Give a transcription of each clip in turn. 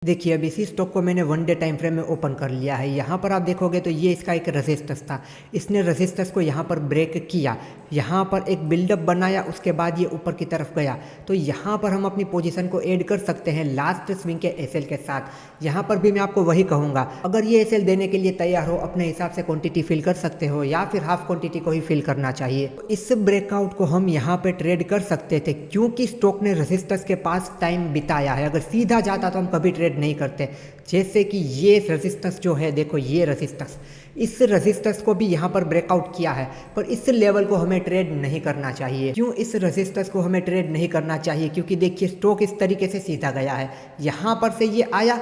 देखिए अब इसी स्टॉक को मैंने वन डे टाइम फ्रेम में ओपन कर लिया है। यहाँ पर आप देखोगे तो ये इसका एक रेजिस्टेंस था, इसने रेजिस्टेंस को यहाँ पर ब्रेक किया, यहाँ पर एक बिल्डअप बनाया, उसके बाद ये ऊपर की तरफ गया। तो यहाँ पर हम अपनी पोजीशन को ऐड कर सकते हैं लास्ट स्विंग के एसएल के साथ। यहाँ पर भी मैं आपको वही कहूँगा, अगर ये एसएल देने के लिए तैयार हो अपने हिसाब से क्वांटिटी फिल कर सकते हो या फिर हाफ क्वांटिटी को ही फिल करना चाहिए। तो इस ब्रेकआउट को हम यहाँ पे ट्रेड कर सकते थे क्योंकि स्टॉक ने रेजिस्टेंस के पास टाइम बिताया है। अगर सीधा जाता तो हम कभी ट्रेड नहीं करते। जैसे कि ये रेजिस्टेंस जो है, देखो ये रेजिस्टेंस, इस रेजिस्टेंस को भी यहाँ पर ब्रेकआउट किया है, पर इस लेवल को हमें ट्रेड नहीं करना चाहिए। क्यों इस रेजिस्टेंस को हमें ट्रेड नहीं करना चाहिए? क्योंकि देखिए स्टॉक इस तरीके से सीधा गया है, यहाँ पर से ये आया,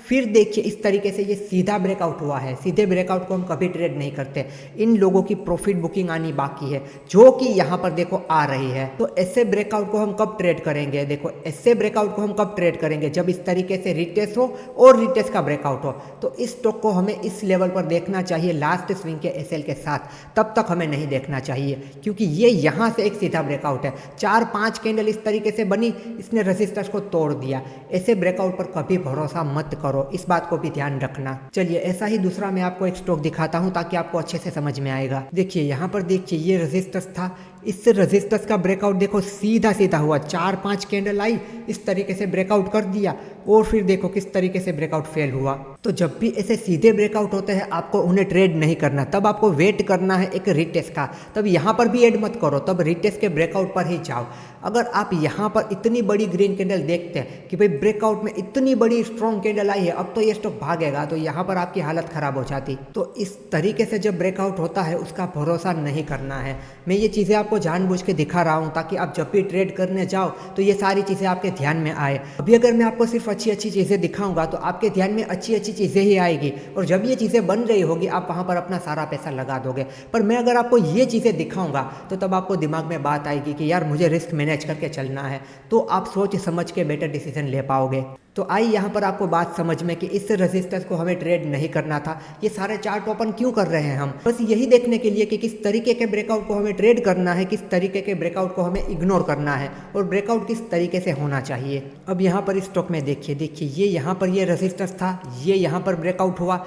फिर देखिए इस तरीके से ये सीधा ब्रेकआउट हुआ है। सीधे ब्रेकआउट को हम कभी ट्रेड नहीं करते। इन लोगों की प्रॉफिट बुकिंग आनी बाकी है जो कि यहाँ पर देखो आ रही है। तो ऐसे ब्रेकआउट को हम कब ट्रेड करेंगे? देखो ऐसे ब्रेकआउट को हम कब ट्रेड करेंगे? जब इस तरीके से रिटेस्ट हो और रिटेस्ट का ब्रेकआउट हो। तो इस स्टॉक को हमें इस लेवल पर देखना चाहिए लास्ट स्विंग के एसएल के साथ, तब तक हमें नहीं देखना चाहिए क्योंकि ये यहाँ से एक सीधा ब्रेकआउट है। 4-5 कैंडल इस तरीके से बनी, इसने रेजिस्टेंस को तोड़ दिया। ऐसे ब्रेकआउट पर कभी भरोसा मत करो, इस बात को भी ध्यान रखना। चलिए ऐसा ही दूसरा मैं आपको एक स्टॉक दिखाता हूं ताकि आपको अच्छे से समझ में आएगा। देखिए यहाँ पर देखिए ये रेजिस्टेंस था, इस रेजिस्टेंस का ब्रेकआउट देखो सीधा सीधा हुआ, 4-5 कैंडल आई, इस तरीके से ब्रेकआउट कर दिया और फिर देखो किस तरीके से ब्रेकआउट फेल हुआ। तो जब भी ऐसे सीधे ब्रेकआउट होते हैं आपको उन्हें ट्रेड नहीं करना, तब आपको वेट करना है एक रिटेस्ट का। तब यहाँ पर भी ऐड मत करो, तब रिटेस्ट के ब्रेकआउट पर ही जाओ। अगर आप यहाँ पर इतनी बड़ी ग्रीन कैंडल देखते हैं कि भाई ब्रेकआउट में इतनी बड़ी स्ट्रॉन्ग कैंडल आई है, अब तो ये स्टॉक भागेगा, तो यहाँ पर आपकी हालत खराब हो जाती। तो इस तरीके से जब ब्रेकआउट होता है उसका भरोसा नहीं करना है। मैं ये चीज़ें आपको जानबूझ के दिखा रहा हूँ ताकि आप जब भी ट्रेड करने जाओ तो ये सारी चीज़ें आपके ध्यान में आए। अभी अगर मैं आपको सिर्फ अच्छी अच्छी चीज़ें दिखाऊंगा तो आपके ध्यान में अच्छी अच्छी चीज़ें ही आएगी और जब ये चीज़ें बन रही होगी आप वहाँ पर अपना सारा पैसा लगा दोगे। पर मैं अगर आपको ये चीज़ें दिखाऊंगा तो तब आपको दिमाग में बात आएगी कि यार मुझे रिस्क मैनेज करके चलना है, तो आप सोच समझ के बेटर डिसीजन ले पाओगे। तो आइए यहाँ पर आपको बात समझ में कि इस रेजिस्टेंस को हमें ट्रेड नहीं करना था। ये सारे चार्ट ओपन क्यों कर रहे हैं हम? बस यही देखने के लिए कि किस तरीके के ब्रेकआउट को हमें ट्रेड करना है, किस तरीके के ब्रेकआउट को हमें इग्नोर करना है और ब्रेकआउट किस तरीके से होना चाहिए। अब यहाँ पर इस स्टॉक में देखिए ये यहाँ पर ये रेजिस्टेंस था, ये यहाँ पर ब्रेकआउट हुआ,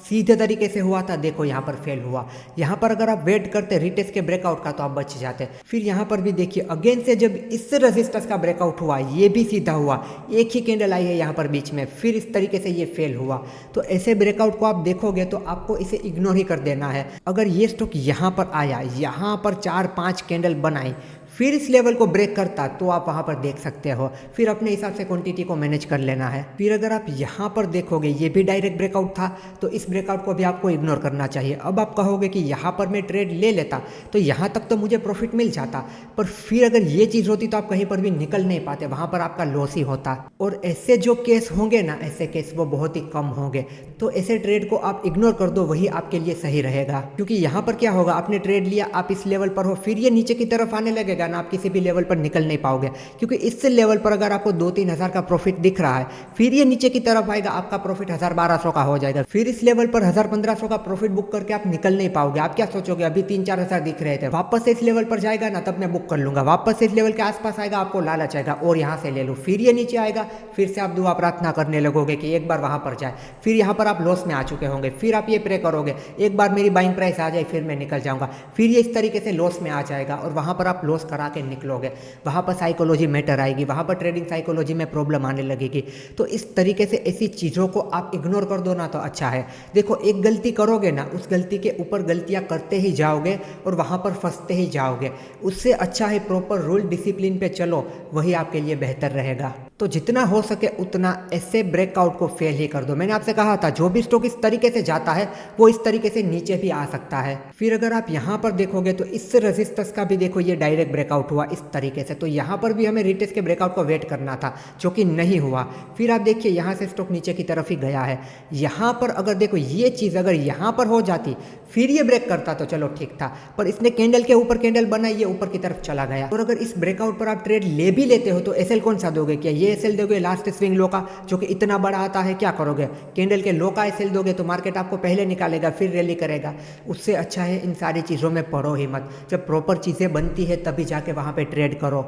सीधे तरीके से हुआ था, देखो यहाँ पर फेल हुआ। यहाँ पर अगर आप वेट करते रिटेस्ट के ब्रेकआउट का तो आप बच जाते। फिर यहाँ पर भी देखिए अगेन से जब इस रेजिस्टेंस का ब्रेकआउट हुआ, ये भी सीधा हुआ, एक ही कैंडल आई है यहाँ पर बीच में, फिर इस तरीके से ये फेल हुआ। तो ऐसे ब्रेकआउट को आप देखोगे तो आपको इसे इग्नोर ही कर देना है। अगर ये स्टॉक यहाँ पर आया, यहाँ पर 4-5 कैंडल बनाई, फिर इस लेवल को ब्रेक करता तो आप वहाँ पर देख सकते हो, फिर अपने हिसाब से क्वांटिटी को मैनेज कर लेना है। फिर अगर आप यहाँ पर देखोगे ये भी डायरेक्ट ब्रेकआउट था, तो इस ब्रेकआउट को भी आपको इग्नोर करना चाहिए। अब आप कहोगे कि यहाँ पर मैं ट्रेड ले लेता तो यहाँ तक तो मुझे प्रॉफिट मिल जाता, पर फिर अगर ये चीज़ होती तो आप कहीं पर भी निकल नहीं पाते, वहाँ पर आपका लॉस ही होता। और ऐसे जो केस होंगे ना, ऐसे केस वो बहुत ही कम होंगे। तो ऐसे ट्रेड को आप इग्नोर कर दो, वही आपके लिए सही रहेगा। क्योंकि यहाँ पर क्या होगा, आपने ट्रेड लिया, आप इस लेवल पर हो, फिर ये नीचे की तरफ आने लगेगा ना, आप किसी भी लेवल पर निकल नहीं पाओगे। क्योंकि इस लेवल पर अगर आपको 2-3 हज़ार का प्रॉफिट दिख रहा है, फिर ये नीचे की तरफ आएगा, आपका प्रॉफिट 1000-1200 का हो जाएगा। फिर इस लेवल पर 1000-1500 का प्रॉफिट बुक करके आप निकल नहीं पाओगे। आप क्या सोचोगे, अभी 3-4 हज़ार दिख रहे थे, वापस से इस लेवल पर जाएगा ना तब मैं बुक कर लूंगा, वापस से इस लेवल के आसपास आएगा, आपको लालच आएगा और यहाँ से ले लो, फिर ये नीचे आएगा, फिर से आप दुआ प्रार्थना करने लगोगे कि एक बार वहां पर जाए, फिर यहाँ पर आप लॉस में आ चुके होंगे, फिर आप ये प्रे करोगे एक बार मेरी बाइंग प्राइस आ जाए फिर मैं निकल जाऊंगा, फिर ये इस तरीके से लॉस में आ जाएगा और वहां पर आप लॉस करा के निकलोगे। वहां पर साइकोलॉजी मैटर आएगी, वहां पर ट्रेडिंग साइकोलॉजी में प्रॉब्लम आने लगेगी। तो इस तरीके से ऐसी चीज़ों को आप इग्नोर कर दो ना तो अच्छा है। देखो एक गलती करोगे ना, उस गलती के ऊपर गलतियां करते ही जाओगे और वहां पर फंसते ही जाओगे। उससे अच्छा है प्रॉपर रूल डिसिप्लिन पे चलो, वही आपके लिए बेहतर रहेगा। तो जितना हो सके उतना ऐसे ब्रेकआउट को फेल ही कर दो। मैंने आपसे कहा था जो भी स्टॉक इस तरीके से जाता है वो इस तरीके से नीचे भी आ सकता है। फिर अगर आप यहाँ पर देखोगे तो इस रेजिस्टेंस का भी देखो ये डायरेक्ट ब्रेकआउट हुआ इस तरीके से, तो यहाँ पर भी हमें रिटेस्ट के ब्रेकआउट को वेट करना था जो कि नहीं हुआ। फिर आप देखिए यहाँ से स्टॉक नीचे की तरफ ही गया है। यहाँ पर अगर देखो ये चीज़ अगर यहाँ पर हो जाती फिर ये ब्रेक करता तो चलो ठीक था, पर इसने कैंडल के ऊपर कैंडल बनाई, ये ऊपर की तरफ चला गया। और अगर इस ब्रेकआउट पर आप ट्रेड ले भी लेते हो तो एसएल कौन सा दोगे? क्या ये एसएल दोगे लास्ट स्विंग लो का जो कि इतना बड़ा आता है? क्या करोगे? कैंडल के लो का एसएल दोगे तो मार्केट आपको पहले निकालेगा फिर रैली करेगा। उससे अच्छा है इन सारी चीज़ों में पड़ो ही मत। जब प्रॉपर चीज़ें बनती है तभी जाके वहाँ पे ट्रेड करो।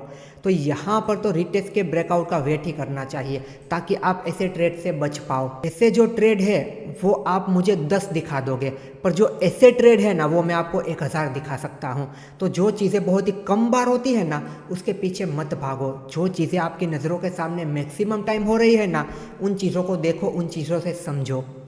तो यहाँ पर तो रिटेस्ट के ब्रेकआउट का वेट ही करना चाहिए ताकि आप ऐसे ट्रेड से बच पाओ। ऐसे जो ट्रेड है वो आप मुझे 10 दिखा दोगे, पर जो ऐसे ट्रेड है ना वो मैं आपको 1000 दिखा सकता हूँ। तो जो चीज़ें बहुत ही कम बार होती है ना उसके पीछे मत भागो। जो चीज़ें आपकी नज़रों के सामने मैक्सिमम टाइम हो रही है ना उन चीज़ों को देखो, उन चीज़ों से समझो।